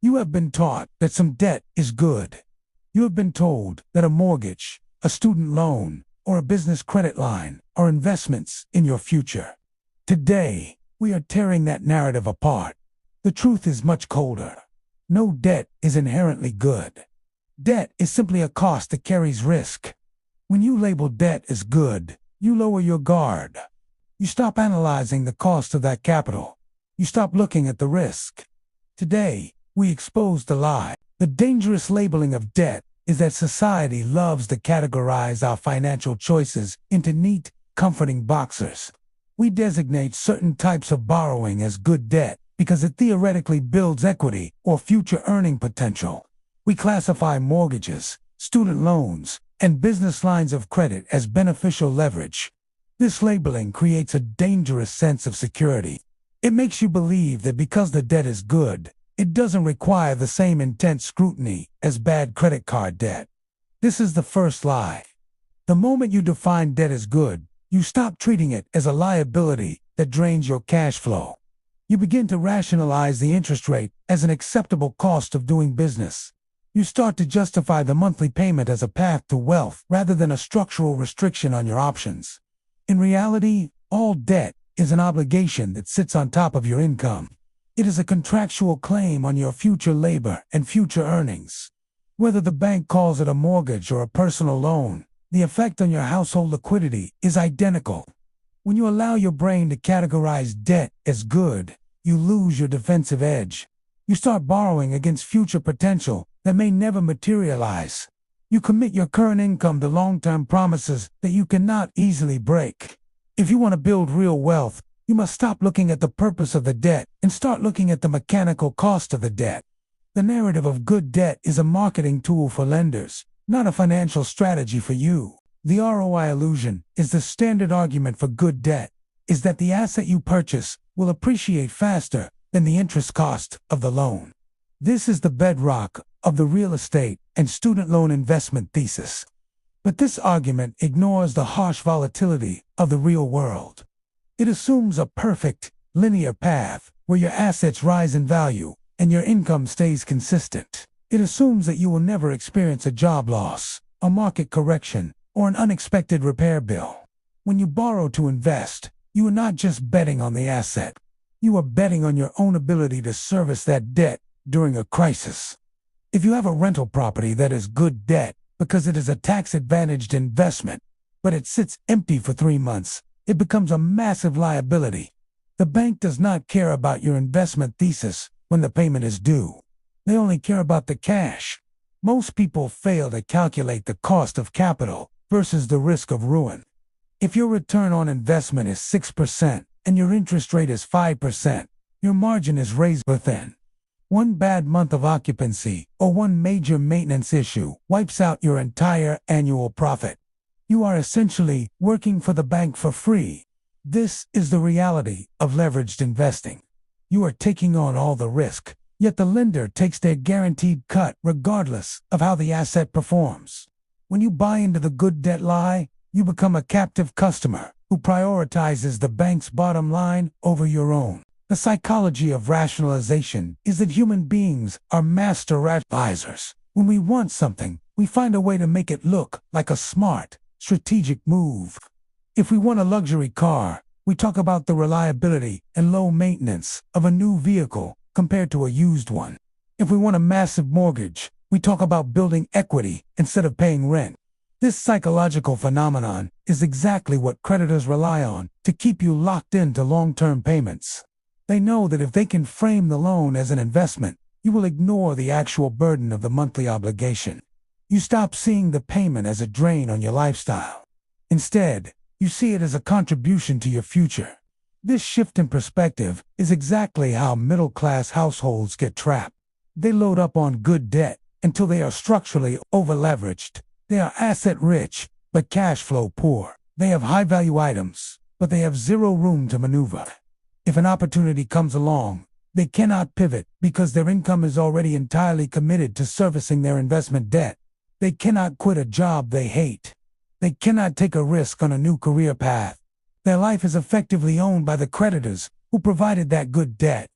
You have been taught that some debt is good. You have been told that a mortgage, a student loan, or a business credit line are investments in your future. Today, we are tearing that narrative apart. The truth is much colder. No debt is inherently good. Debt is simply a cost that carries risk. When you label debt as good, you lower your guard. You stop analyzing the cost of that capital. You stop looking at the risk. Today, we expose the lie. The dangerous labeling of debt is that society loves to categorize our financial choices into neat, comforting boxes. We designate certain types of borrowing as good debt because it theoretically builds equity or future earning potential. We classify mortgages, student loans, and business lines of credit as beneficial leverage. This labeling creates a dangerous sense of security. It makes you believe that because the debt is good, it doesn't require the same intense scrutiny as bad credit card debt. This is the first lie. The moment you define debt as good, you stop treating it as a liability that drains your cash flow. You begin to rationalize the interest rate as an acceptable cost of doing business. You start to justify the monthly payment as a path to wealth rather than a structural restriction on your options. In reality, all debt is an obligation that sits on top of your income. It is a contractual claim on your future labor and future earnings. Whether the bank calls it a mortgage or a personal loan, the effect on your household liquidity is identical. When you allow your brain to categorize debt as good, you lose your defensive edge. You start borrowing against future potential that may never materialize. You commit your current income to long-term promises that you cannot easily break. If you want to build real wealth, you must stop looking at the purpose of the debt and start looking at the mechanical cost of the debt. The narrative of good debt is a marketing tool for lenders, not a financial strategy for you. The ROI illusion is the standard argument for good debt, is that the asset you purchase will appreciate faster than the interest cost of the loan. This is the bedrock of the real estate and student loan investment thesis. But this argument ignores the harsh volatility of the real world. It assumes a perfect, linear path where your assets rise in value and your income stays consistent. It assumes that you will never experience a job loss, a market correction, or an unexpected repair bill. When you borrow to invest, you are not just betting on the asset. You are betting on your own ability to service that debt during a crisis. If you have a rental property that is good debt because it is a tax-advantaged investment, but it sits empty for 3 months, it becomes a massive liability. The bank does not care about your investment thesis when the payment is due. They only care about the cash. Most people fail to calculate the cost of capital versus the risk of ruin. If your return on investment is 6% and your interest rate is 5%, your margin is razor thin. One bad month of occupancy or one major maintenance issue wipes out your entire annual profit. You are essentially working for the bank for free. This is the reality of leveraged investing. You are taking on all the risk, yet the lender takes their guaranteed cut regardless of how the asset performs. When you buy into the good debt lie, you become a captive customer who prioritizes the bank's bottom line over your own. The psychology of rationalization is that human beings are master rationalizers. When we want something, we find a way to make it look like a smart, strategic move. If we want a luxury car, we talk about the reliability and low maintenance of a new vehicle compared to a used one. If we want a massive mortgage, we talk about building equity instead of paying rent. This psychological phenomenon is exactly what creditors rely on to keep you locked into long-term payments. They know that if they can frame the loan as an investment, you will ignore the actual burden of the monthly obligation. You stop seeing the payment as a drain on your lifestyle. Instead, you see it as a contribution to your future. This shift in perspective is exactly how middle-class households get trapped. They load up on good debt until they are structurally over-leveraged. They are asset-rich, but cash flow poor. They have high-value items, but they have zero room to maneuver. If an opportunity comes along, they cannot pivot because their income is already entirely committed to servicing their investment debt. They cannot quit a job they hate. They cannot take a risk on a new career path. Their life is effectively owned by the creditors who provided that good debt.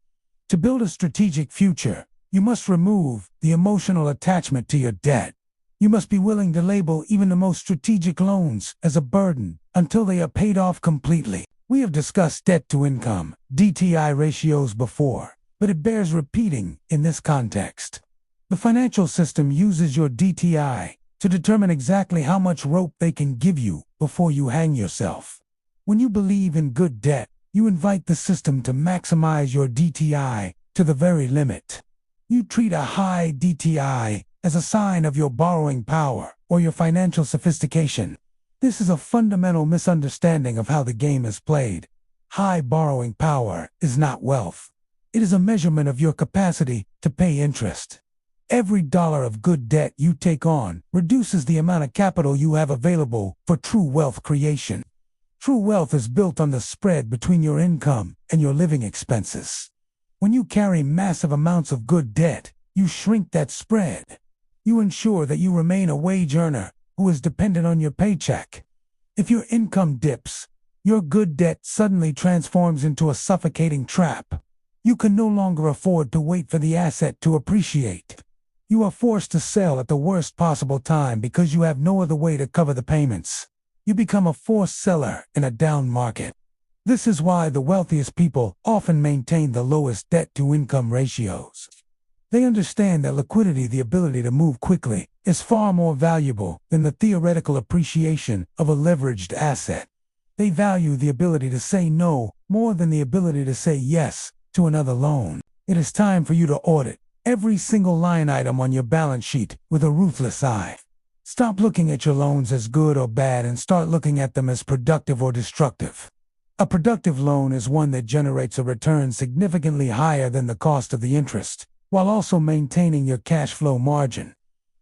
To build a strategic future, You must remove the emotional attachment to your debt. You must be willing to label even the most strategic loans as a burden until they are paid off completely. We have discussed debt-to-income, DTI ratios before, but it bears repeating in this context. The financial system uses your DTI to determine exactly how much rope they can give you before you hang yourself. When you believe in good debt, you invite the system to maximize your DTI to the very limit. You treat a high DTI as a sign of your borrowing power or your financial sophistication. This is a fundamental misunderstanding of how the game is played. High borrowing power is not wealth. It is a measurement of your capacity to pay interest. Every dollar of good debt you take on reduces the amount of capital you have available for true wealth creation. True wealth is built on the spread between your income and your living expenses. When you carry massive amounts of good debt, you shrink that spread. You ensure that you remain a wage earner who is dependent on your paycheck. If your income dips, your good debt suddenly transforms into a suffocating trap. You can no longer afford to wait for the asset to appreciate. You are forced to sell at the worst possible time because you have no other way to cover the payments. You become a forced seller in a down market. This is why the wealthiest people often maintain the lowest debt-to-income ratios. They understand that liquidity, the ability to move quickly, is far more valuable than the theoretical appreciation of a leveraged asset. They value the ability to say no more than the ability to say yes to another loan. It is time for you to audit every single line item on your balance sheet with a ruthless eye. Stop looking at your loans as good or bad and start looking at them as productive or destructive. A productive loan is one that generates a return significantly higher than the cost of the interest, while also maintaining your cash flow margin.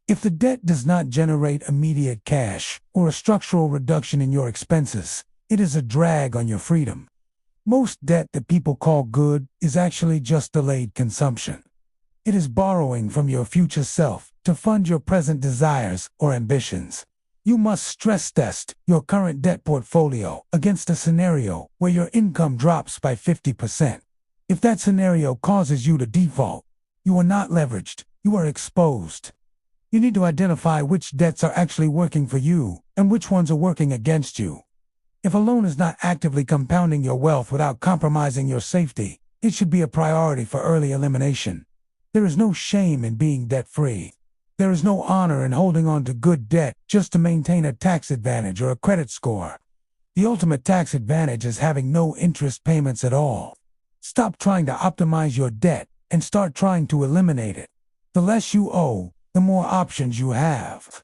If the debt does not generate immediate cash or a structural reduction in your expenses, it is a drag on your freedom. Most debt that people call good is actually just delayed consumption. It is borrowing from your future self to fund your present desires or ambitions. You must stress test your current debt portfolio against a scenario where your income drops by 50%. If that scenario causes you to default, you are not leveraged, you are exposed. You need to identify which debts are actually working for you and which ones are working against you. If a loan is not actively compounding your wealth without compromising your safety, it should be a priority for early elimination. There is no shame in being debt-free. There is no honor in holding on to good debt just to maintain a tax advantage or a credit score. The ultimate tax advantage is having no interest payments at all. Stop trying to optimize your debt and start trying to eliminate it. The less you owe, the more options you have.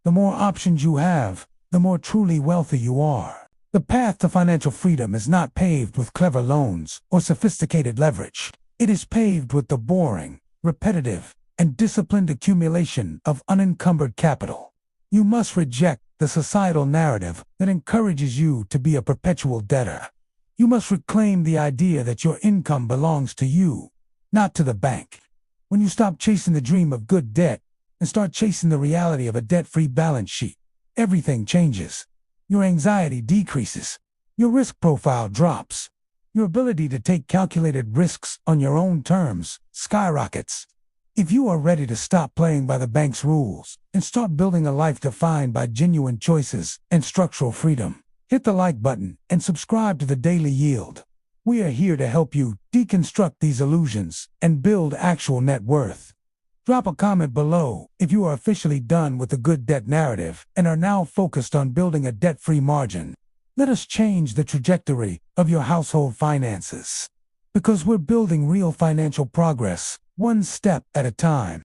The more options you have, the more truly wealthy you are. The path to financial freedom is not paved with clever loans or sophisticated leverage. It is paved with the boring, repetitive, and disciplined accumulation of unencumbered capital. You must reject the societal narrative that encourages you to be a perpetual debtor. You must reclaim the idea that your income belongs to you, not to the bank. When you stop chasing the dream of good debt and start chasing the reality of a debt-free balance sheet, everything changes. Your anxiety decreases. Your risk profile drops. Your ability to take calculated risks on your own terms skyrockets. If you are ready to stop playing by the bank's rules and start building a life defined by genuine choices and structural freedom, hit the like button and subscribe to the Daily Yield. We are here to help you deconstruct these illusions and build actual net worth. Drop a comment below if you are officially done with the good debt narrative and are now focused on building a debt-free margin. Let us change the trajectory of your household finances. Because we're building real financial progress, one step at a time.